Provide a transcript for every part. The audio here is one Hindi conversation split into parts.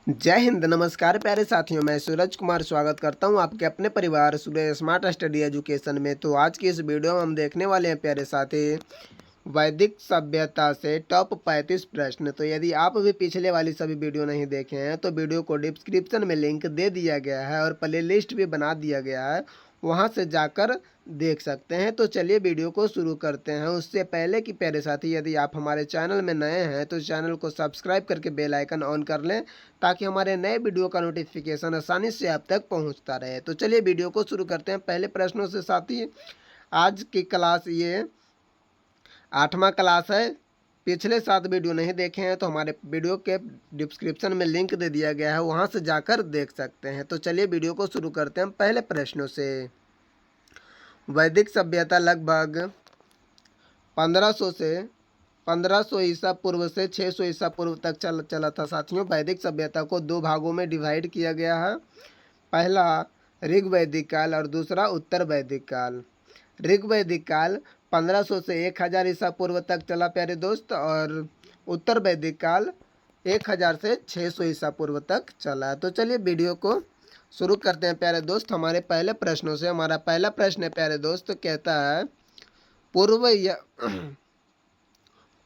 जय हिंद। नमस्कार प्यारे साथियों, मैं सूरज कुमार स्वागत करता हूं आपके अपने परिवार सूर्य स्मार्ट स्टडी एजुकेशन में। तो आज की इस वीडियो में हम देखने वाले हैं प्यारे साथी, वैदिक सभ्यता से टॉप 35 प्रश्न। तो यदि आप भी पिछले वाली सभी वीडियो नहीं देखे हैं तो वीडियो को डिस्क्रिप्शन में लिंक दे दिया गया है और प्ले लिस्ट भी बना दिया गया है, वहां से जाकर देख सकते हैं। तो चलिए वीडियो को शुरू करते हैं। उससे पहले कि प्यारे साथी, यदि आप हमारे चैनल में नए हैं तो चैनल को सब्सक्राइब करके बेल आइकन ऑन कर लें ताकि हमारे नए वीडियो का नोटिफिकेशन आसानी से आप तक पहुंचता रहे। तो चलिए वीडियो को शुरू करते हैं पहले प्रश्नों से साथी। आज की क्लास ये 8वां क्लास है। पिछले 7 वीडियो नहीं देखे हैं तो हमारे वीडियो के डिस्क्रिप्शन में लिंक दे दिया गया है, वहां से जाकर देख सकते हैं। तो चलिए वीडियो को शुरू करते हैं पहले प्रश्नों से। वैदिक सभ्यता लगभग 1500 से 1500 ईसा पूर्व से 600 ईसा पूर्व तक चला था साथियों। वैदिक सभ्यता को 2 भागों में डिवाइड किया गया है। पहला ऋग वैदिक काल और दूसरा उत्तर वैदिक काल। ऋग वैदिक काल 1500 से 1000 ईसा पूर्व तक चला प्यारे दोस्त, और उत्तर वैदिक काल 1000 से 600 ईसा पूर्व तक चला। तो चलिए वीडियो को शुरू करते हैं प्यारे दोस्त हमारे पहले प्रश्नों से। हमारा पहला प्रश्न है प्यारे दोस्त, कहता है पूर्व या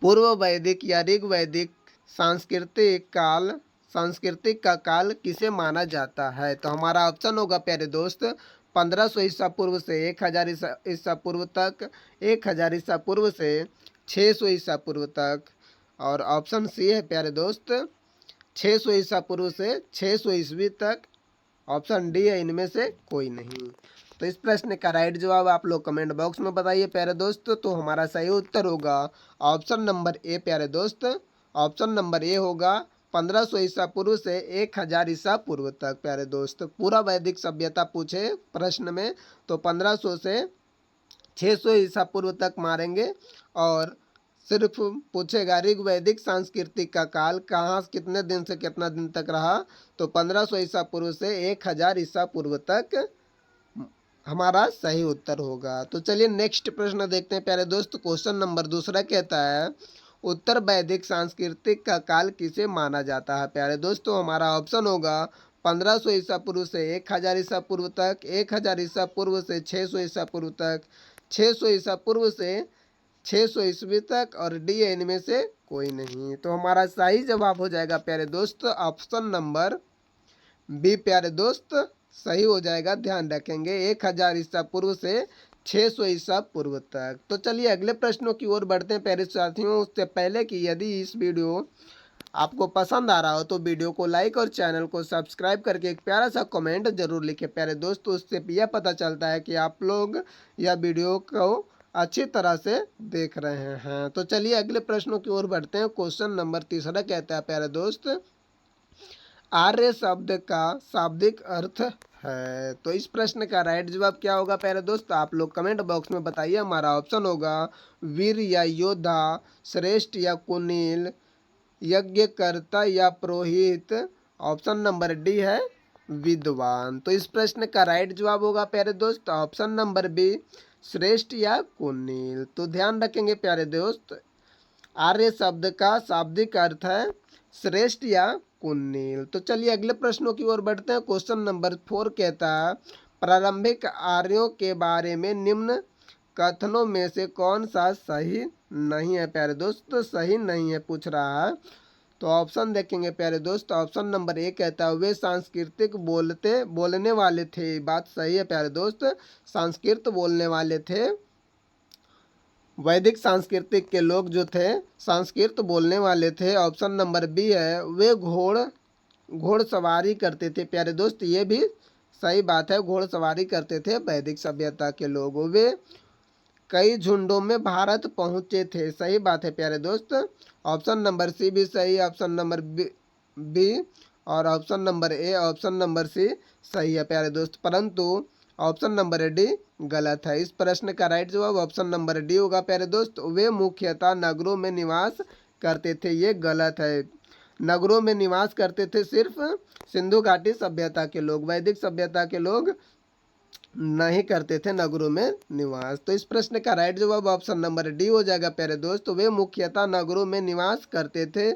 पूर्व वैदिक या ऋग वैदिक सांस्कृतिक का काल किसे माना जाता है। तो हमारा ऑप्शन होगा प्यारे दोस्त 1500 ईसा पूर्व से 1000 ईसा पूर्व तक, 1000 ईसा पूर्व से 600 ईसा पूर्व तक, और ऑप्शन सी है प्यारे दोस्त 600 ईसा पूर्व से 600 ईस्वी तक। ऑप्शन डी है इनमें से कोई नहीं। तो इस प्रश्न का राइट जवाब आप लोग कमेंट बॉक्स में बताइए प्यारे दोस्त। तो हमारा सही उत्तर होगा ऑप्शन नंबर ए प्यारे दोस्त। ऑप्शन नंबर ए होगा 1500 ईसा पूर्व से 1000 ईसा पूर्व तक प्यारे दोस्त। पूरा वैदिक सभ्यता पूछे प्रश्न में तो 1500 से 600 ईसा पूर्व तक मारेंगे, और सिर्फ पूछेगा ऋग वैदिक सांस्कृतिक का काल कहाँ कितने दिन से कितना दिन तक रहा, तो 1500 ईसा पूर्व से 1000 ईसा पूर्व तक हमारा सही उत्तर होगा। तो चलिए नेक्स्ट प्रश्न देखते हैं प्यारे दोस्त। क्वेश्चन नंबर दूसरा कहता है उत्तर वैदिक सांस्कृतिक का काल किसे माना जाता है प्यारे दोस्त। तो हमारा ऑप्शन होगा 1500 ईसा पूर्व से 1000 ईसा पूर्व तक, 1000 ईसा पूर्व से 600 ईसा पूर्व तक, 600 ईसा पूर्व से 600 ईस्वी तक, और डी इनमें से कोई नहीं। तो हमारा सही जवाब हो जाएगा प्यारे दोस्त ऑप्शन नंबर बी प्यारे दोस्त, सही हो जाएगा। ध्यान रखेंगे 1000 ईसा पूर्व से 600 ईसा पूर्व तक। तो चलिए अगले प्रश्नों की ओर बढ़ते हैं प्यारे साथियों। उससे पहले कि यदि इस वीडियो आपको पसंद आ रहा हो तो वीडियो को लाइक और चैनल को सब्सक्राइब करके एक प्यारा सा कमेंट जरूर लिखें प्यारे दोस्तों। उससे यह पता चलता है कि आप लोग यह वीडियो को अच्छी तरह से देख रहे हैं। तो चलिए अगले प्रश्नों की ओर बढ़ते हैं। क्वेश्चन नंबर तीसरा कहता है प्यारे दोस्त आर्य शब्द का शाब्दिक अर्थ है। तो इस प्रश्न का राइट जवाब क्या होगा प्यारे दोस्त, आप लोग कमेंट बॉक्स में बताइए। हमारा ऑप्शन होगा वीर या योद्धा, श्रेष्ठ या कुनील, यज्ञकर्ता या पुरोहित। ऑप्शन नंबर डी है विद्वान। तो इस प्रश्न का राइट जवाब होगा प्यारे दोस्त ऑप्शन नंबर बी, श्रेष्ठ या कुनील। तो ध्यान रखेंगे प्यारे दोस्त, आर्य शब्द का शाब्दिक अर्थ है श्रेष्ठ या कुनील। तो चलिए अगले प्रश्नों की ओर बढ़ते हैं। क्वेश्चन नंबर 4 कहता है प्रारंभिक आर्यों के बारे में निम्न कथनों में से कौन सा सही नहीं है प्यारे दोस्त। सही नहीं है पूछ रहा है, तो ऑप्शन देखेंगे प्यारे दोस्त। ऑप्शन नंबर ए कहता है वे सांस्कृतिक बोलने वाले थे। बात सही है प्यारे दोस्त, संस्कृत बोलने वाले थे। वैदिक सांस्कृतिक के लोग जो थे संस्कृत बोलने वाले थे। ऑप्शन नंबर बी है वे घोड़सवारी करते थे प्यारे दोस्त। ये भी सही बात है, घोड़सवारी करते थे वैदिक सभ्यता के लोग। वे कई झुंडों में भारत पहुंचे थे। सही बात है प्यारे दोस्त। ऑप्शन नंबर सी भी सही, ऑप्शन नंबर बी और option number A, option number C सही है प्यारे दोस्त, परंतु ऑप्शन नंबर डी गलत है। इस प्रश्न का राइट जवाब ऑप्शन नंबर डी होगा प्यारे दोस्त। वे मुख्यतः नगरों में निवास करते थे। ये गलत है, नगरों में निवास करते थे सिर्फ सिंधु घाटी सभ्यता के लोग। वैदिक सभ्यता के लोग नहीं करते थे नगरों में निवास। तो इस प्रश्न का राइट जवाब ऑप्शन नंबर डी हो जाएगा प्यारे दोस्त। वे मुख्यतः नगरों में निवास करते थे।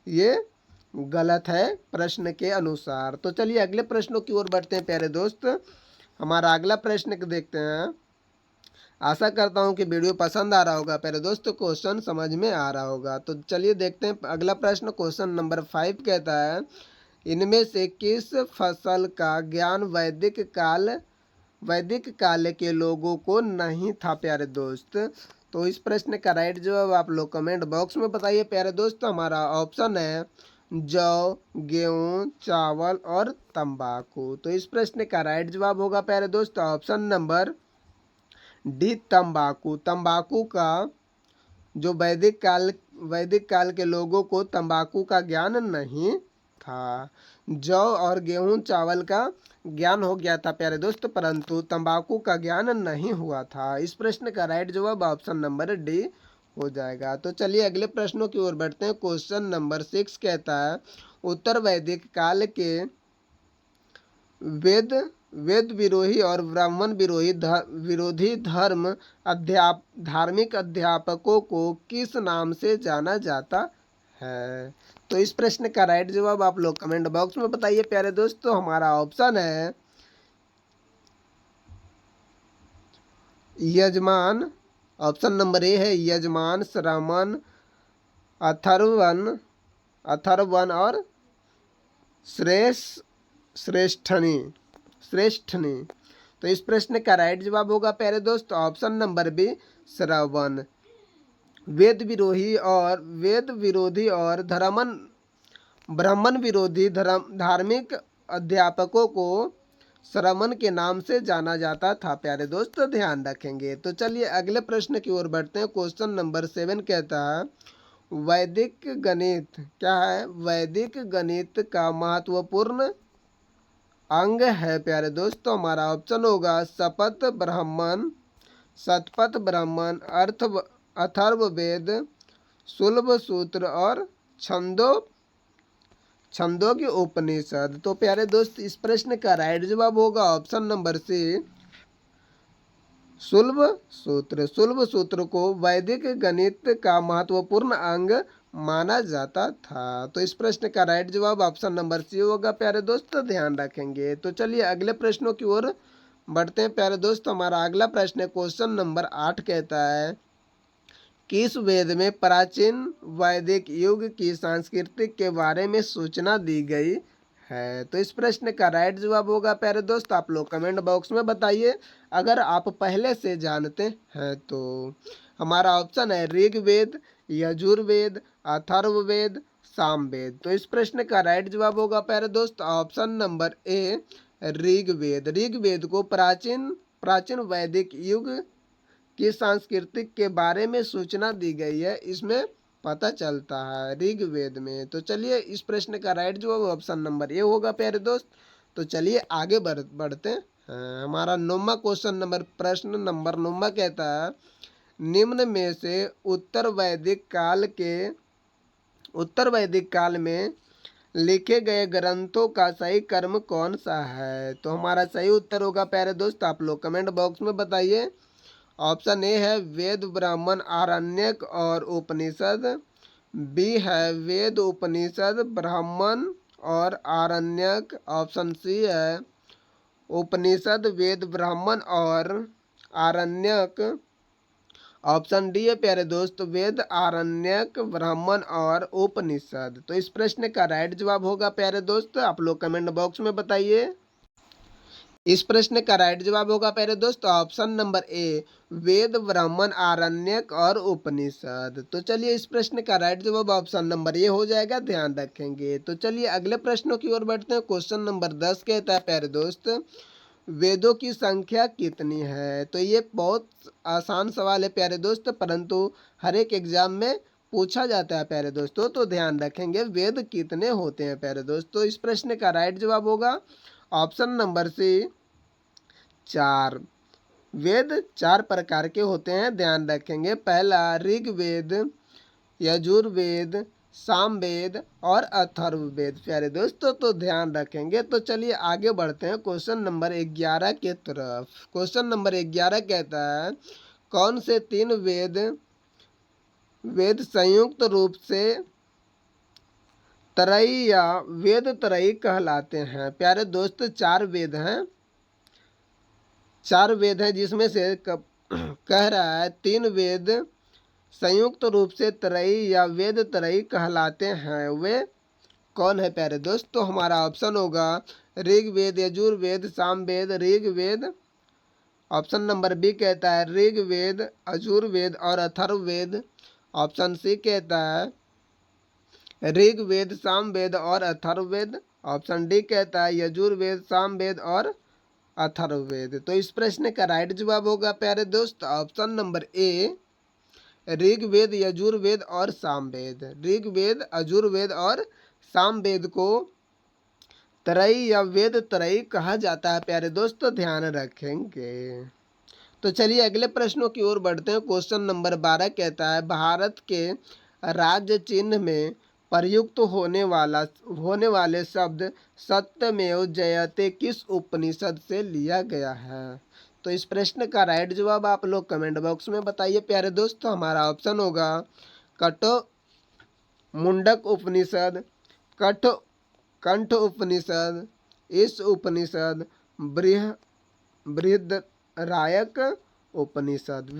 ये गलत है प्रश्न के अनुसार। तो चलिए अगले प्रश्नों की ओर बढ़ते हैं प्यारे दोस्त। हमारा अगला प्रश्न देखते हैं। आशा करता हूँ कि वीडियो पसंद आ रहा होगा प्यारे दोस्त, क्वेश्चन समझ में आ रहा होगा। तो चलिए देखते हैं अगला प्रश्न। क्वेश्चन नंबर 5 कहता है, इनमें से किस फसल का ज्ञान वैदिक काल के लोगों को नहीं था प्यारे दोस्त। तो इस प्रश्न का राइट जवाब आप लोग कमेंट बॉक्स में बताइए प्यारे दोस्त। हमारा ऑप्शन है जौ, गेहूँ, चावल और तंबाकू। तो इस प्रश्न का राइट जवाब होगा प्यारे दोस्त ऑप्शन नंबर डी, तंबाकू। तंबाकू का जो वैदिक काल के लोगों को तंबाकू का ज्ञान नहीं था। जौ और गेहूं चावल का ज्ञान हो गया था प्यारे दोस्त, परंतु तंबाकू का ज्ञान नहीं हुआ था। इस प्रश्न का राइट जवाब ऑप्शन नंबर डी हो जाएगा। तो चलिए अगले प्रश्नों की ओर बढ़ते हैं। क्वेश्चन नंबर 6 कहता है, उत्तर वैदिक काल के वेद वेद विरोधी और ब्राह्मण विरोधी धार्मिक अध्यापकों को किस नाम से जाना जाता है। तो इस प्रश्न का राइट जवाब आप लोग कमेंट बॉक्स में बताइए प्यारे दोस्तों। हमारा ऑप्शन है यजमान। ऑप्शन नंबर ए है यजमान, श्रमण, अथर्वण और श्रेष्ठनी। तो इस प्रश्न का राइट जवाब होगा प्यारे दोस्त ऑप्शन नंबर बी, श्रवण। वेद विरोधी और ब्राह्मण विरोधी धार्मिक अध्यापकों को श्रमण के नाम से जाना जाता था प्यारे दोस्त, ध्यान रखेंगे। तो चलिए अगले प्रश्न की ओर बढ़ते हैं। क्वेश्चन नंबर 7 कहता है, वैदिक गणित क्या है। वैदिक गणित का महत्वपूर्ण अंग है प्यारे दोस्तों। हमारा ऑप्शन होगा शतपथ ब्राह्मण, अथर्ववेद, शुल्ब सूत्र और छंदों की उपनिषद। तो प्यारे दोस्त इस प्रश्न का राइट जवाब होगा ऑप्शन नंबर सी, शुल्ब सूत्र को वैदिक गणित का महत्वपूर्ण अंग माना जाता था। तो इस प्रश्न का राइट जवाब ऑप्शन नंबर सी होगा प्यारे दोस्त, ध्यान रखेंगे। तो चलिए अगले प्रश्नों की ओर बढ़ते हैं प्यारे दोस्त। हमारा अगला प्रश्न क्वेश्चन नंबर 8 कहता है, किस वेद में प्राचीन वैदिक युग की संस्कृति के बारे में सूचना दी गई है। तो इस प्रश्न का राइट जवाब होगा प्यारे दोस्त आप लोग कमेंट बॉक्स में बताइए अगर आप पहले से जानते हैं तो। हमारा ऑप्शन है ऋग्वेद, यजुर्वेद, अथर्ववेद, सामवेद। तो इस प्रश्न का राइट जवाब होगा प्यारे दोस्त option number A, Rigveda. Rigveda को प्राचीन वैदिक युग की सांस्कृतिक के बारे में सूचना दी गई है, इसमें पता चलता है ऋग्वेद में। तो चलिए इस प्रश्न का राइट जवाब ऑप्शन नंबर ए होगा प्यारे दोस्त। तो चलिए आगे बढ़ते हैं। हमारा 9वां प्रश्न नंबर 9 कहता है, निम्न में से उत्तर वैदिक काल में लिखे गए ग्रंथों का सही क्रम कौन सा है। तो हमारा सही उत्तर होगा प्यारे दोस्त आप लोग कमेंट बॉक्स में बताइए। ऑप्शन ए है वेद, ब्राह्मण, आरण्यक और उपनिषद। बी है वेद, उपनिषद, ब्राह्मण और आरण्यक। ऑप्शन सी है उपनिषद, वेद, ब्राह्मण और आरण्यक। ऑप्शन डी है प्यारे दोस्त वेद, आरण्यक, ब्राह्मण और उपनिषद। तो इस प्रश्न का राइट जवाब होगा प्यारे दोस्त आप लोग कमेंट बॉक्स में बताइए। इस प्रश्न का राइट जवाब होगा प्यारे दोस्त ऑप्शन नंबर ए, वेद, ब्राह्मण, आरण्यक और उपनिषद। तो चलिए इस प्रश्न का राइट जवाब ऑप्शन नंबर ए हो जाएगा, ध्यान रखेंगे। तो चलिए अगले प्रश्नों की ओर बढ़ते हैं। क्वेश्चन नंबर 10 कहता है प्यारे दोस्त, वेदों की संख्या कितनी है। तो ये बहुत आसान सवाल है प्यारे दोस्त, परंतु हर एक एग्जाम में पूछा जाता है प्यारे दोस्तों, तो ध्यान रखेंगे वेद कितने होते हैं प्यारे दोस्तों। इस प्रश्न का राइट जवाब होगा ऑप्शन नंबर सी, 4। वेद 4 प्रकार के होते हैं, ध्यान रखेंगे। पहला ऋग्वेद, यजुर्वेद, सामवेद और अथर्ववेद प्यारे दोस्तों, तो ध्यान रखेंगे। तो चलिए आगे बढ़ते हैं क्वेश्चन नंबर 11 के तरफ। क्वेश्चन नंबर 11 कहता है, कौन से 3 वेद संयुक्त रूप से त्रयी या वेद त्रयी कहलाते हैं? प्यारे दोस्त, चार वेद हैं, चार वेद हैं जिसमें से कह रहा है तीन वेद संयुक्त रूप से त्रयी या वेद त्रयी कहलाते हैं। वे कौन है प्यारे दोस्त? तो हमारा ऑप्शन होगा Rigveda, Yajurveda, Samaveda, Rigveda. Option number B कहता है ऋग्वेद, यजुर्वेद और अथर्ववेद। ऑप्शन सी कहता है ऋग्वेद, सामवेद और अथर्ववेद। ऑप्शन डी कहता है यजुर्वेद, सामवेद और अथर्ववेद। तो इस प्रश्न का राइट जवाब होगा प्यारे दोस्त option number A, Rigveda, Yajurveda और सामवेद। ऋग्वेद, यजुर्वेद और सामवेद को त्रयी या वेद त्रयी कहा जाता है प्यारे दोस्त, ध्यान रखेंगे। तो चलिए अगले प्रश्नों की ओर बढ़ते हैं। क्वेश्चन नंबर 12 कहता है भारत के राज्य चिन्ह में प्रयुक्त होने वाले शब्द सत्यमेव जयते किस उपनिषद से लिया गया है? तो इस प्रश्न का राइट जवाब आप लोग कमेंट बॉक्स में बताइए प्यारे दोस्तों। हमारा ऑप्शन होगा कठो मुंडक उपनिषद, कंठ उपनिषद, इस उपनिषद, बृहदरायक उपनिषद,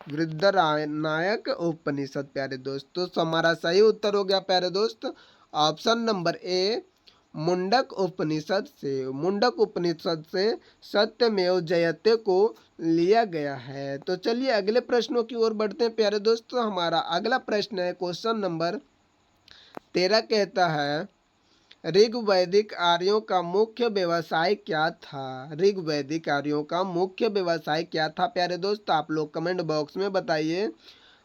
वृद्धरायक उपनिषद प्यारे दोस्तों। तो हमारा सही उत्तर हो गया प्यारे दोस्त ऑप्शन नंबर ए, मुंडक उपनिषद से। मुंडक उपनिषद से सत्यमेव जयते को लिया गया है। तो चलिए अगले प्रश्नों की ओर बढ़ते हैं प्यारे दोस्तों। हमारा अगला प्रश्न है क्वेश्चन नंबर 13 कहता है ऋग्वैदिक आर्यों का मुख्य व्यवसाय क्या था? ऋग्वैदिक आर्यों का मुख्य व्यवसाय क्या था प्यारे दोस्त? आप लोग कमेंट बॉक्स में बताइए।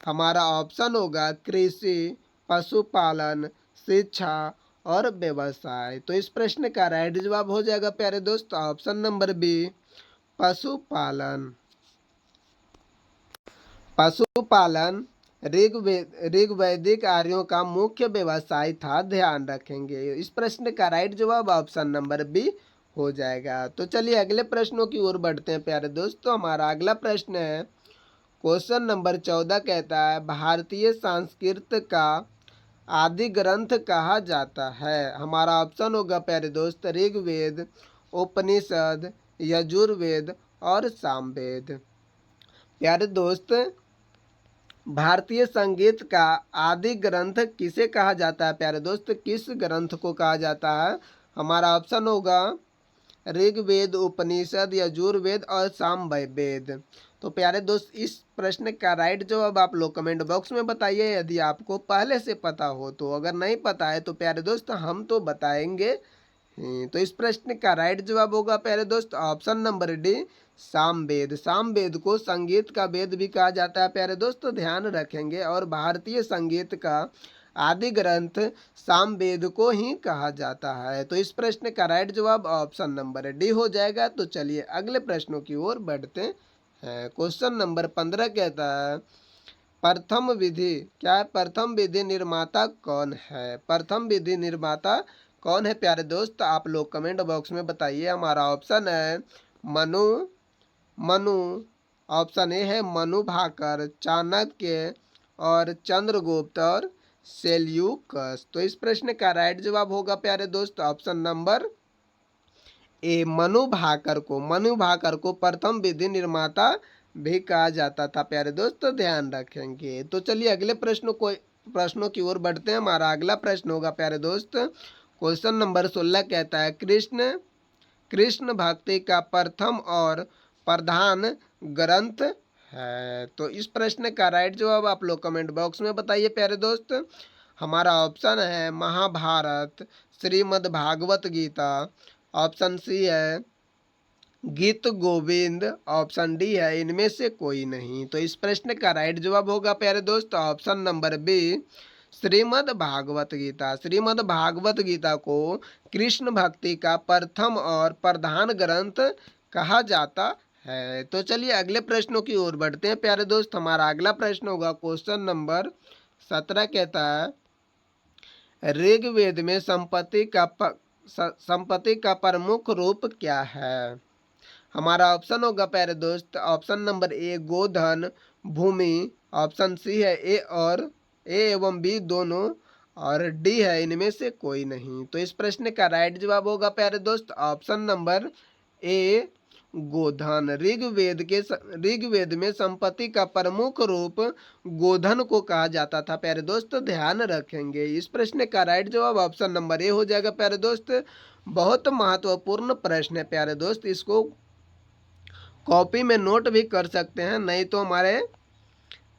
हमारा ऑप्शन होगा कृषि, पशुपालन, शिक्षा और व्यवसाय। तो इस प्रश्न का राइट जवाब हो जाएगा प्यारे दोस्त ऑप्शन नंबर बी, पशुपालन। पशुपालन ऋग्वैदिक आर्यों का मुख्य व्यवसाय था, ध्यान रखेंगे। इस प्रश्न का राइट जवाब ऑप्शन नंबर बी हो जाएगा। तो चलिए अगले प्रश्नों की ओर बढ़ते हैं प्यारे दोस्तों। हमारा अगला प्रश्न है क्वेश्चन नंबर 14 कहता है भारतीय संस्कृत का आदि ग्रंथ कहा जाता है? हमारा ऑप्शन होगा प्यारे दोस्त ऋग्वेद, उपनिषद, यजुर्वेद और सामवेद। प्यारे दोस्त, भारतीय संगीत का आदि ग्रंथ किसे कहा जाता है प्यारे दोस्त? किस ग्रंथ को कहा जाता है? हमारा ऑप्शन होगा ऋग्वेद, उपनिषद, यजुर्वेद और सामवेद। तो प्यारे दोस्त इस प्रश्न का राइट जवाब आप लोग कमेंट बॉक्स में बताइए यदि आपको पहले से पता हो तो। अगर नहीं पता है तो प्यारे दोस्त हम तो बताएंगे। तो इस प्रश्न का राइट जवाब होगा प्यारे दोस्त option number D, Samaveda. Samaveda को संगीत का वेद भी कहा जाता है प्यारे दोस्त, ध्यान रखेंगे। और भारतीय संगीत का आदि ग्रंथ सामवेद को ही कहा जाता है। तो इस प्रश्न का राइट जवाब ऑप्शन नंबर डी हो जाएगा। तो चलिए अगले प्रश्नों की ओर बढ़ते हैं। क्वेश्चन नंबर 15 कहता है प्रथम विधि क्या है? प्रथम विधि निर्माता कौन है? प्रथम विधि निर्माता कौन है प्यारे दोस्त? आप लोग कमेंट बॉक्स में बताइए। हमारा ऑप्शन है मनु। ऑप्शन ए है मनु भाकर, चाणक्य और चंद्रगुप्त और सेल्यूकस। तो इस प्रश्न का राइट जवाब होगा प्यारे दोस्त option number A, Manu Bhaker को प्रथम विधि निर्माता भी कहा जाता था प्यारे दोस्त, ध्यान रखेंगे। तो चलिए अगले प्रश्नों की ओर बढ़ते हैं। हमारा अगला प्रश्न होगा प्यारे दोस्त क्वेश्चन नंबर 16 कहता है कृष्ण भक्ति का प्रथम और प्रधान ग्रंथ है। तो इस प्रश्न का राइट जवाब आप लोग कमेंट बॉक्स में बताइए प्यारे दोस्त। हमारा ऑप्शन है महाभारत, श्रीमद् भागवत गीता। ऑप्शन सी है गीत गोविंद। ऑप्शन डी है इनमें से कोई नहीं। तो इस प्रश्न का राइट जवाब होगा प्यारे दोस्त option number B, Shrimad Bhagavad Gita. Shrimad Bhagavad Gita को कृष्ण भक्ति का प्रथम और प्रधान ग्रंथ कहा जाता है। तो चलिए अगले प्रश्नों की ओर बढ़ते हैं प्यारे दोस्त। हमारा अगला प्रश्न होगा क्वेश्चन नंबर 17 कहता है ऋग्वेद में संपत्ति का प्रमुख रूप क्या है? हमारा ऑप्शन होगा प्यारे दोस्त ऑप्शन नंबर ए, गोधन, भूमि। ऑप्शन सी है ए एवं बी दोनों। और डी है इनमें से कोई नहीं। तो इस प्रश्न का राइट जवाब होगा प्यारे दोस्त ऑप्शन नंबर ए गोधन। ऋग्वेद में संपत्ति का प्रमुख रूप गोधन को कहा जाता था प्यारे दोस्त, ध्यान रखेंगे। इस प्रश्न का राइट जवाब ऑप्शन नंबर ए हो जाएगा प्यारे दोस्त। बहुत महत्वपूर्ण प्रश्न है प्यारे दोस्त, इसको कॉपी में नोट भी कर सकते हैं, नहीं तो हमारे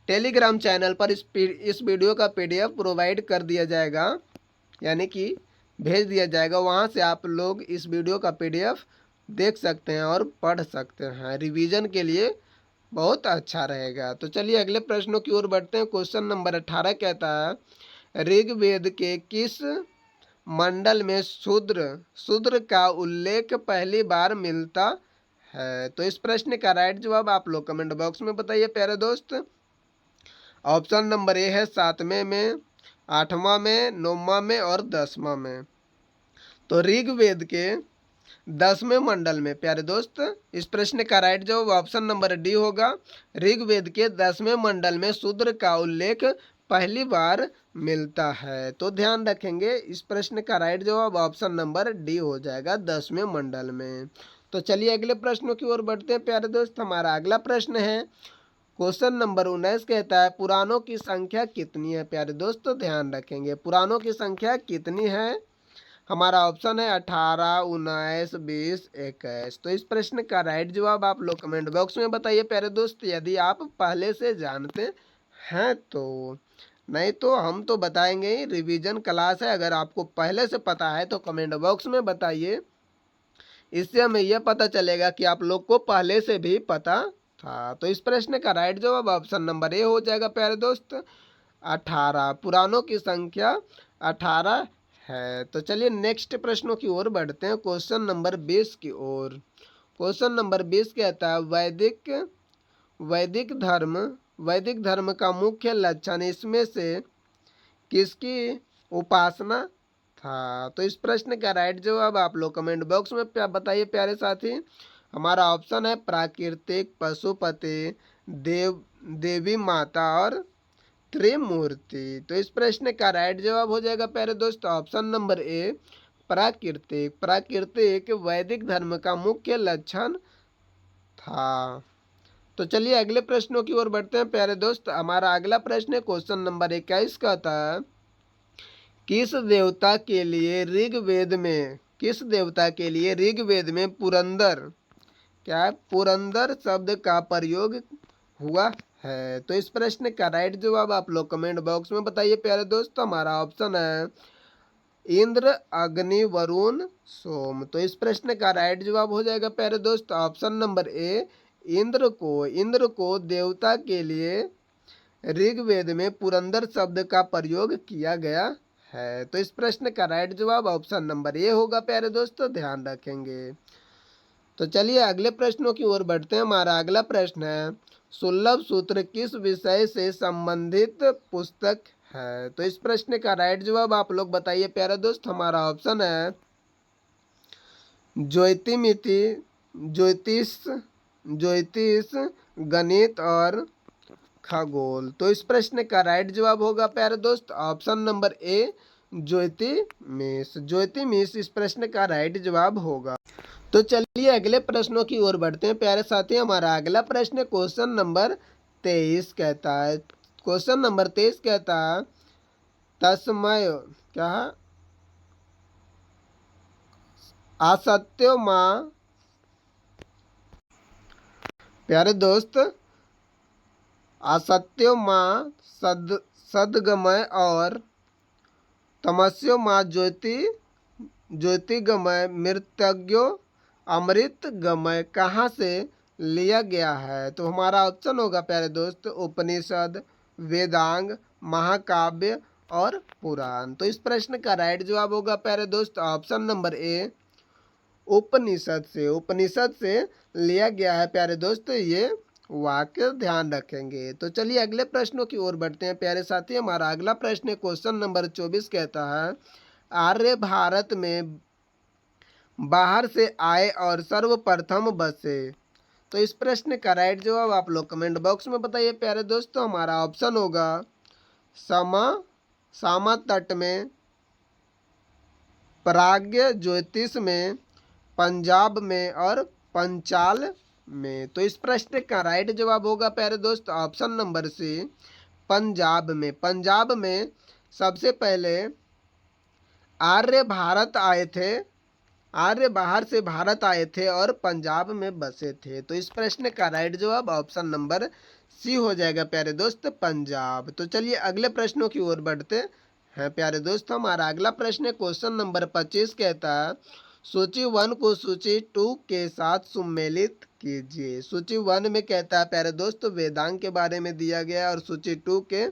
टेलीग्राम चैनल पर इस वीडियो का पीडीएफ प्रोवाइड कर दिया जाएगा, यानी कि भेज दिया जाएगा। वहाँ से आप लोग इस वीडियो का पीडीएफ देख सकते हैं और पढ़ सकते हैं, रिवीजन के लिए बहुत अच्छा रहेगा। तो चलिए अगले प्रश्नों की ओर बढ़ते हैं। क्वेश्चन नंबर 18 कहता है ऋग्वेद के किस मंडल में शूद्र का उल्लेख पहली बार मिलता है? तो इस प्रश्न का राइट जवाब आप लोग कमेंट बॉक्स में बताइए प्यारे दोस्त। ऑप्शन नंबर ए है 7वें में, 8वां में, 9वां में और 10वां में। तो ऋग्वेद के 10वें मंडल में प्यारे दोस्त, इस प्रश्न का राइट जवाब ऑप्शन नंबर डी होगा। ऋग्वेद के 10वें मंडल में शूद्र का उल्लेख पहली बार मिलता है। तो ध्यान रखेंगे, इस प्रश्न का राइट जवाब ऑप्शन नंबर डी हो जाएगा 10वें मंडल में। तो चलिए अगले प्रश्नों की ओर बढ़ते हैं प्यारे दोस्त। हमारा अगला प्रश्न है क्वेश्चन नंबर 19 कहता है पुराणों की संख्या कितनी है? प्यारे दोस्तों ध्यान रखेंगे, पुराणों की संख्या कितनी है? हमारा ऑप्शन है 18, 19, 20, 21। तो इस प्रश्न का राइट जवाब आप लोग कमेंट बॉक्स में बताइए प्यारे दोस्त, यदि आप पहले से जानते हैं तो। नहीं तो हम तो बताएंगे ही, रिवीजन क्लास है। अगर आपको पहले से पता है तो कमेंट बॉक्स में बताइए, इससे हमें यह पता चलेगा कि आप लोग को पहले से भी पता था। तो इस प्रश्न का राइट जवाब ऑप्शन नंबर ए हो जाएगा प्यारे दोस्त 18। पुराणों की संख्या 18 है। तो चलिए नेक्स्ट प्रश्नों की ओर बढ़ते हैं, क्वेश्चन नंबर 20 की ओर। क्वेश्चन नंबर 20 कहता है वैदिक धर्म का मुख्य लक्षण इसमें से किसकी उपासना था? तो इस प्रश्न का राइट जवाब आप लोग कमेंट बॉक्स में बताइए प्यारे साथी। हमारा ऑप्शन है प्राकृतिक, पशुपति, देवी माता और त्रिमूर्ति। तो इस प्रश्न का राइट जवाब हो जाएगा प्यारे दोस्त ऑप्शन नंबर ए प्राकृतिक वैदिक धर्म का मुख्य लक्षण था। तो चलिए अगले प्रश्नों की ओर बढ़ते हैं प्यारे दोस्त। हमारा अगला प्रश्न है क्वेश्चन नंबर 21 का था किस देवता के लिए ऋग्वेद में पुरंदर शब्द का प्रयोग हुआ है? तो इस प्रश्न का राइट जवाब आप लोग कमेंट बॉक्स में बताइए प्यारे दोस्त। हमारा ऑप्शन है इंद्र, अग्नि, वरुण, सोम। तो इस प्रश्न का राइट जवाब हो जाएगा प्यारे दोस्त ऑप्शन नंबर ए इंद्र को देवता के लिए ऋग्वेद में पुरंदर शब्द का प्रयोग किया गया है। तो इस प्रश्न का राइट जवाब ऑप्शन नंबर ए होगा प्यारे दोस्तों, ध्यान रखेंगे। तो चलिए अगले प्रश्नों की ओर बढ़ते हैं। हमारा अगला प्रश्न है सुलभ सूत्र किस विषय से संबंधित पुस्तक है? तो इस प्रश्न का राइट जवाब आप लोग बताइए प्यारे दोस्त। हमारा ऑप्शन है ज्योतिष, गणित और खगोल। तो इस प्रश्न का राइट जवाब होगा प्यारे दोस्त ऑप्शन नंबर ए ज्योतिष इस प्रश्न का राइट जवाब होगा। तो चलिए अगले प्रश्नों की ओर बढ़ते हैं प्यारे साथी। हमारा अगला प्रश्न क्वेश्चन नंबर 23 कहता है तस्मय क्या असत्यो माँ प्यारे दोस्त असत्यो माँ सदगमय और तमस्यो माँ ज्योतिगमय मृतज्ञो अमृत गमय कहाँ से लिया गया है? तो हमारा ऑप्शन होगा प्यारे दोस्त उपनिषद, वेदांग, महाकाव्य और पुराण। तो इस प्रश्न का राइट जवाब होगा प्यारे दोस्त ऑप्शन नंबर ए उपनिषद से लिया गया है प्यारे दोस्त ये वाक्य, ध्यान रखेंगे। तो चलिए अगले प्रश्नों की ओर बढ़ते हैं प्यारे साथी। हमारा अगला प्रश्न क्वेश्चन नंबर 24 कहता है आर्य भारत में बाहर से आए और सर्वप्रथम बसे। तो इस प्रश्न का राइट जवाब आप लोग कमेंट बॉक्स में बताइए प्यारे दोस्तों। हमारा ऑप्शन होगा सामा तट में, प्राग्ञ ज्योतिष में, पंजाब में और पंचाल में। तो इस प्रश्न का राइट जवाब होगा प्यारे दोस्त ऑप्शन नंबर सी, पंजाब में। पंजाब में सबसे पहले आर्य भारत आए थे, आर्य बाहर से भारत आए थे और पंजाब में बसे थे। तो इस प्रश्न का राइट जवाब ऑप्शन नंबर सी हो जाएगा प्यारे दोस्त, पंजाब। तो चलिए अगले प्रश्नों की ओर बढ़ते हैं प्यारे दोस्त। हमारा अगला प्रश्न है क्वेश्चन नंबर 25, कहता है सूची 1 को सूची 2 के साथ सम्मिलित कीजिए। सूची 1 में कहता है प्यारे दोस्त वेदांग के बारे में दिया गया है और सूची 2 के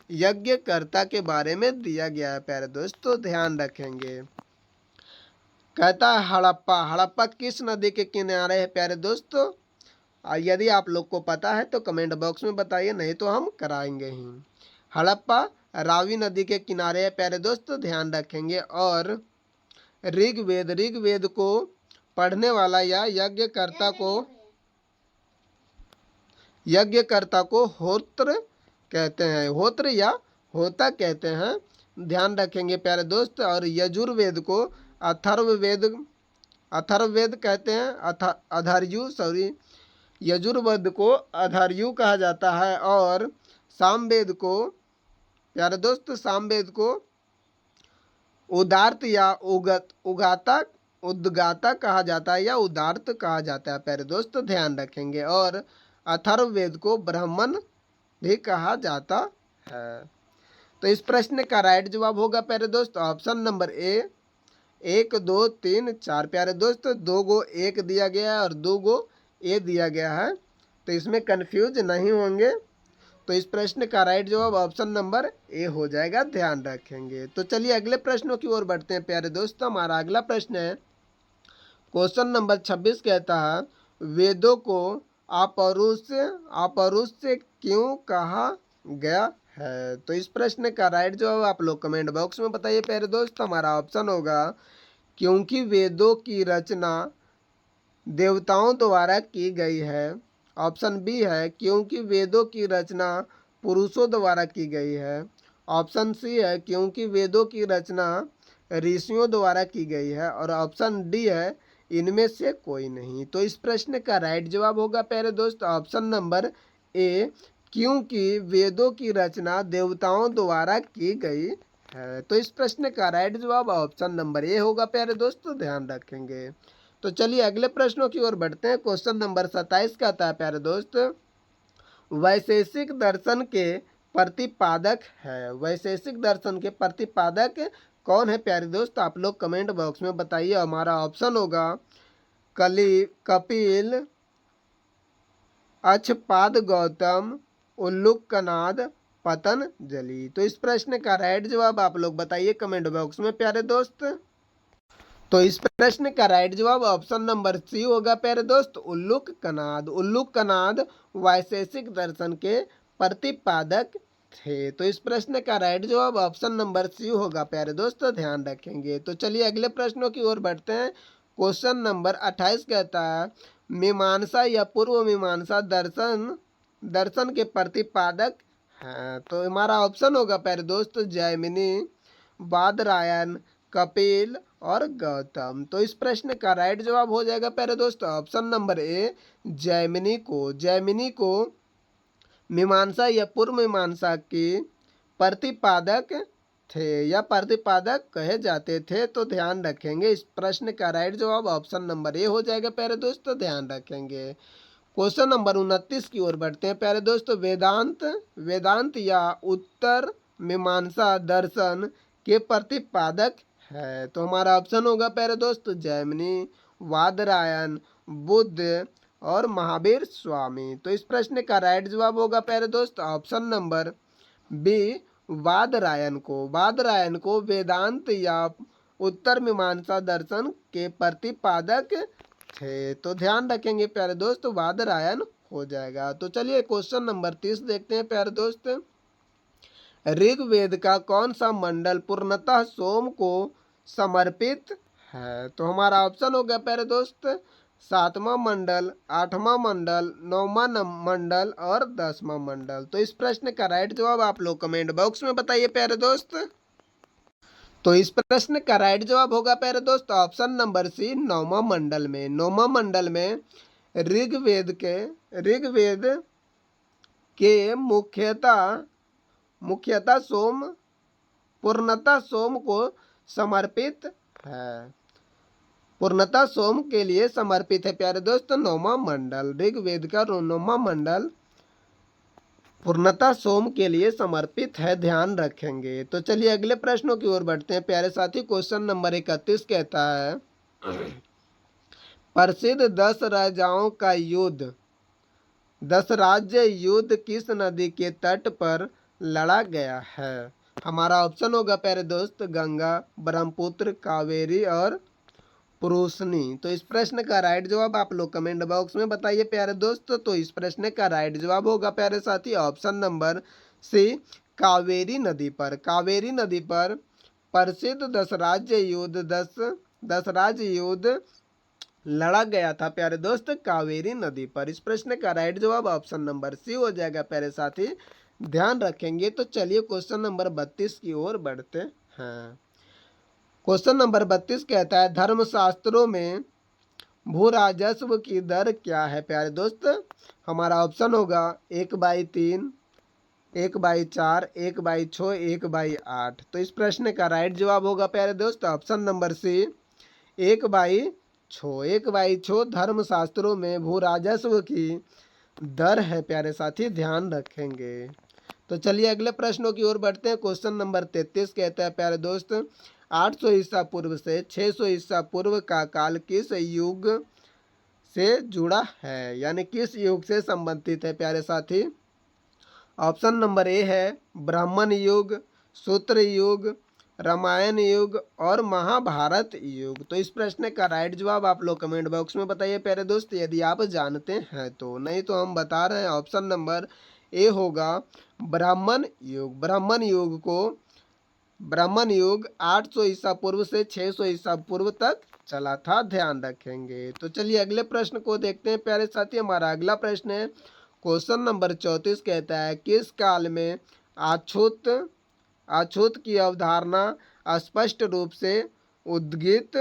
यज्ञकर्ता के बारे में दिया गया है प्यारे दोस्त। तो ध्यान रखेंगे। कहता है हड़प्पा, हड़प्पा किस नदी के किनारे है प्यारे दोस्तों? यदि आप लोग को पता है तो कमेंट बॉक्स में बताइए, नहीं तो हम कराएंगे ही। हड़प्पा रावी नदी के किनारे है प्यारे दोस्तों, ध्यान रखेंगे। और ऋग्वेद, ऋग्वेद को पढ़ने वाला या यज्ञकर्ता को होत्र कहते हैं, होत्र या होता कहते हैं, ध्यान रखेंगे प्यारे दोस्त। और यजुर्वेद को अथर्ववेद, अथर्ववेद कहते हैं, अधर्यु सॉरी, यजुर्वेद को अधर्यु कहा जाता है। और सामवेद को प्यारे दोस्त, सामवेद को उदार्त या उगाता, उद्गाता कहा जाता है या उदार्त कहा जाता है प्यारे दोस्त, ध्यान रखेंगे। और अथर्ववेद को ब्राह्मण भी कहा जाता है। तो इस प्रश्न का राइट जवाब होगा प्यारे दोस्त ऑप्शन नंबर ए, 1 2 3 4 प्यारे दोस्त। 2 गो 1 दिया गया है और 2 गो ए दिया गया है, तो इसमें कंफ्यूज नहीं होंगे। तो इस प्रश्न का राइट जवाब ऑप्शन नंबर ए हो जाएगा, ध्यान रखेंगे। तो चलिए अगले प्रश्नों की ओर बढ़ते हैं प्यारे दोस्तों। हमारा अगला प्रश्न है क्वेश्चन नंबर 26, कहता है वेदों को अपरुष से क्यों कहा गया है? तो इस प्रश्न का राइट जवाब आप लोग कमेंट बॉक्स में बताइए प्यारे दोस्त। हमारा ऑप्शन होगा क्योंकि वेदों की रचना देवताओं द्वारा की गई है। ऑप्शन बी है क्योंकि वेदों की रचना पुरुषों द्वारा की गई है। ऑप्शन सी है क्योंकि वेदों की रचना ऋषियों द्वारा की गई है। और ऑप्शन डी है इनमें से कोई नहीं। तो इस प्रश्न का राइट जवाब होगा प्यारे दोस्त ऑप्शन नंबर ए, क्योंकि वेदों की रचना देवताओं द्वारा की गई है। तो इस प्रश्न का राइट जवाब ऑप्शन नंबर ए होगा प्यारे दोस्तों, ध्यान रखेंगे। तो चलिए अगले प्रश्नों की ओर बढ़ते हैं। क्वेश्चन नंबर 27 का आता है प्यारे दोस्त वैशेषिक दर्शन के प्रतिपादक है। वैशेषिक दर्शन के प्रतिपादक कौन है प्यारे दोस्त? आप लोग कमेंट बॉक्स में बताइए। हमारा ऑप्शन होगा कपिल, अक्षपाद गौतम, उल्लूकनाद, पतंजलि। तो इस प्रश्न का राइट जवाब आप लोग बताइए कमेंट बॉक्स में प्यारे दोस्त। तो इस प्रश्न का राइट जवाब ऑप्शन नंबर सी होगा प्यारे दोस्त, उल्लूकनाद। उल्लूकनाद वैशेषिक दर्शन के प्रतिपादक थे। तो इस प्रश्न का राइट जवाब ऑप्शन नंबर सी होगा प्यारे दोस्त, ध्यान रखेंगे। तो चलिए अगले प्रश्नों की ओर बढ़ते हैं। क्वेश्चन नंबर 28 कहता है मीमांसा या पूर्व मीमांसा दर्शन के प्रतिपादक हैं। तो हमारा ऑप्शन होगा प्यारे दोस्त जैमिनी, बादरायण, कपिल और गौतम। तो इस प्रश्न का राइट जवाब हो जाएगा प्यारे दोस्त ऑप्शन नंबर ए, जैमिनी को। जैमिनी को मीमांसा या पूर्व मीमांसा के प्रतिपादक थे या प्रतिपादक कहे जाते थे। तो ध्यान रखेंगे इस प्रश्न का राइट जवाब ऑप्शन नंबर ए हो जाएगा प्यारे दोस्तों, ध्यान रखेंगे। क्वेश्चन नंबर 29 की ओर बढ़ते हैं प्यारे दोस्तों वेदांत या उत्तर मीमांसा दर्शन के प्रतिपादक है। तो हमारा ऑप्शन होगा प्यारे दोस्त जैमिनी, वादरायण, बुद्ध और महावीर स्वामी। तो इस प्रश्न का राइट जवाब होगा प्यारे दोस्त ऑप्शन नंबर बी, वादरायण को। वादरायण को वेदांत या उत्तर मीमांसा दर्शन के प्रतिपादक थे। तो ध्यान रखेंगे प्यारे दोस्त वादरायण हो जाएगा। तो चलिए क्वेश्चन नंबर 30 देखते हैं प्यारे दोस्त ऋग्वेद का कौन सा मंडल पूर्णतः सोम को समर्पित है? तो हमारा ऑप्शन हो गया प्यारे दोस्त सातवां मंडल, आठवां मंडल, नौवां मंडल और 10वां मंडल। तो इस प्रश्न का राइट जवाब आप लोग कमेंट बॉक्स में बताइए प्यारे दोस्त। तो इस प्रश्न का राइट जवाब होगा प्यारे दोस्त ऑप्शन नंबर सी, नौवां मंडल में। नौवां मंडल में ऋग्वेद के मुख्यतः सोम, पूर्णतः सोम को समर्पित है। पूर्णतः सोम के लिए समर्पित है प्यारे दोस्त नौवां मंडल। ऋग्वेद का नौवां मंडल पूर्णतः सोम के लिए समर्पित है, ध्यान रखेंगे। तो चलिए अगले प्रश्नों की ओर बढ़ते हैं प्यारे साथी। क्वेश्चन नंबर 31 कहता है, प्रसिद्ध 10 राजाओं का युद्ध, 10 राज्य युद्ध किस नदी के तट पर लड़ा गया है? हमारा ऑप्शन होगा प्यारे दोस्त गंगा, ब्रह्मपुत्र, कावेरी और पुरुषनी। तो इस प्रश्न का राइट जवाब आप लोग कमेंट बॉक्स में बताइए प्यारे दोस्त। तो इस प्रश्न का राइट जवाब होगा प्यारे साथी ऑप्शन नंबर सी, कावेरी नदी पर। कावेरी नदी पर प्रसिद्ध 10 राज्य युद्ध, 10 राज्य युद्ध लड़ा गया था प्यारे दोस्त कावेरी नदी पर। इस प्रश्न का राइट जवाब ऑप्शन नंबर सी हो जाएगा प्यारे साथी, ध्यान रखेंगे। तो चलिए क्वेश्चन नंबर 32 की ओर बढ़ते हैं। क्वेश्चन नंबर 32 कहता है, धर्मशास्त्रों में भू राजस्व की दर क्या है प्यारे दोस्त? हमारा ऑप्शन होगा 1/3, 1/4, 1/6, 1/8। तो इस प्रश्न का राइट जवाब होगा प्यारे दोस्त ऑप्शन नंबर सी, 1/6। 1/6 धर्मशास्त्रों में भू राजस्व की दर है प्यारे साथी, ध्यान रखेंगे। तो चलिए अगले प्रश्नों की ओर बढ़ते हैं। क्वेश्चन नंबर 33 कहता है प्यारे दोस्त, 800 ईसा पूर्व से 600 ईसा पूर्व का काल किस युग से जुड़ा है, यानी किस युग से संबंधित है प्यारे साथी? ऑप्शन नंबर ए है ब्राह्मण युग, सूत्र युग, रामायण युग और महाभारत युग। तो इस प्रश्न का राइट जवाब आप लोग कमेंट बॉक्स में बताइए प्यारे दोस्त, यदि आप जानते हैं तो। नहीं तो हम बता रहे हैं ऑप्शन नंबर ए होगा ब्राह्मण युग। ब्राह्मण युग 800 ईसा पूर्व से 600 ईसा पूर्व तक चला था, ध्यान रखेंगे। तो चलिए अगले प्रश्न को देखते हैं प्यारे साथी। हमारा अगला प्रश्न है क्वेश्चन नंबर 34 कहता है, किस काल में अछूत की अवधारणा स्पष्ट रूप से उद्गीत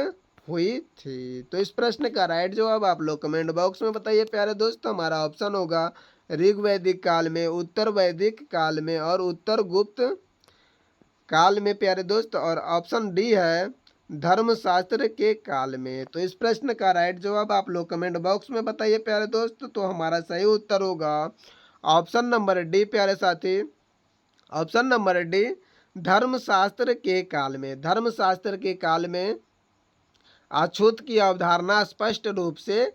हुई थी? तो इस प्रश्न का राइट जवाब आप लोग कमेंट बॉक्स में बताइए प्यारे दोस्त। हमारा ऑप्शन होगा ऋग वैदिक काल में, उत्तर वैदिक काल में और उत्तर गुप्त काल में प्यारे दोस्त। और ऑप्शन डी है धर्मशास्त्र के काल में। तो इस प्रश्न का राइट जवाब आप लोग कमेंट बॉक्स में बताइए प्यारे दोस्त। तो हमारा सही उत्तर होगा ऑप्शन नंबर डी प्यारे साथी, ऑप्शन नंबर डी धर्मशास्त्र के काल में। धर्मशास्त्र के काल में अछूत की अवधारणा स्पष्ट रूप से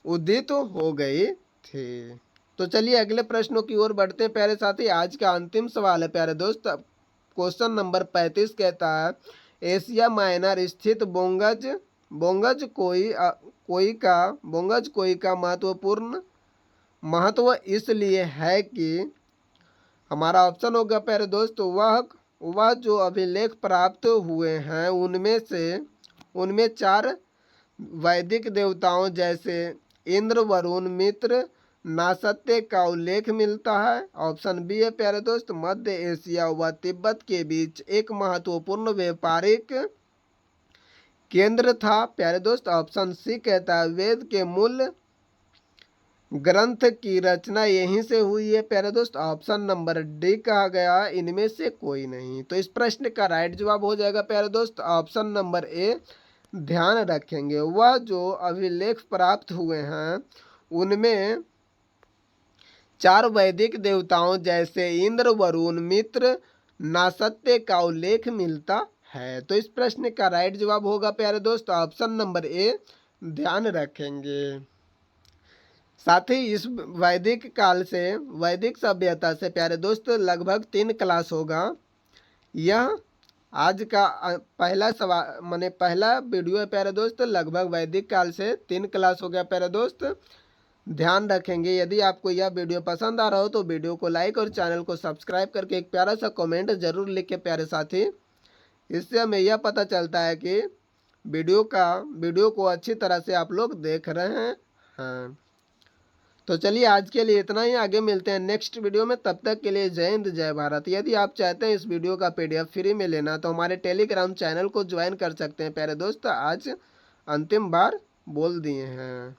उदित हो गई थी। तो चलिए अगले प्रश्नों की ओर बढ़ते हैं प्यारे साथी। आज का अंतिम सवाल है प्यारे दोस्त। क्वेश्चन नंबर 35 कहता है, एशिया माइनर स्थित बोंगज कोई का महत्व इसलिए है कि, हमारा ऑप्शन होगा प्यारे दोस्त वह जो अभिलेख प्राप्त हुए हैं उनमें 4 वैदिक देवताओं जैसे इंद्र, वरुण, मित्र, नासत्य का उल्लेख मिलता है। ऑप्शन बी है प्यारे दोस्त, मध्य एशिया व तिब्बत के बीच एक महत्वपूर्ण व्यापारिक केंद्र था प्यारे दोस्त। ऑप्शन सी कहता है वेद के मूल ग्रंथ की रचना यहीं से हुई है प्यारे दोस्त। ऑप्शन नंबर डी कहा गया इनमें से कोई नहीं। तो इस प्रश्न का राइट जवाब हो जाएगा प्यारे दोस्त ऑप्शन नंबर ए, ध्यान रखेंगे। वह जो अभिलेख प्राप्त हुए हैं उनमें 4 वैदिक देवताओं जैसे इंद्र, वरुण, मित्र, नासत्य का उल्लेख मिलता है। तो इस प्रश्न का राइट जवाब होगा प्यारे दोस्त ऑप्शन नंबर ए, ध्यान रखेंगे। साथ ही इस वैदिक काल से, वैदिक सभ्यता से प्यारे दोस्त लगभग 3 क्लास होगा। यह आज का पहला सवाल माने पहला वीडियो है प्यारे दोस्त। लगभग वैदिक काल से 3 क्लास हो गया प्यारे दोस्त, ध्यान रखेंगे। यदि आपको यह वीडियो पसंद आ रहा हो तो वीडियो को लाइक और चैनल को सब्सक्राइब करके एक प्यारा सा कमेंट जरूर लिख के प्यारे साथी। इससे हमें यह पता चलता है कि वीडियो को अच्छी तरह से आप लोग देख रहे हैं। हाँ, तो चलिए आज के लिए इतना ही। आगे मिलते हैं नेक्स्ट वीडियो में, तब तक के लिए जय हिंद जय भारत। यदि आप चाहते हैं इस वीडियो का PDF फ्री में लेना तो हमारे टेलीग्राम चैनल को ज्वाइन कर सकते हैं। प्यारे दोस्त, आज अंतिम बार बोल दिए हैं।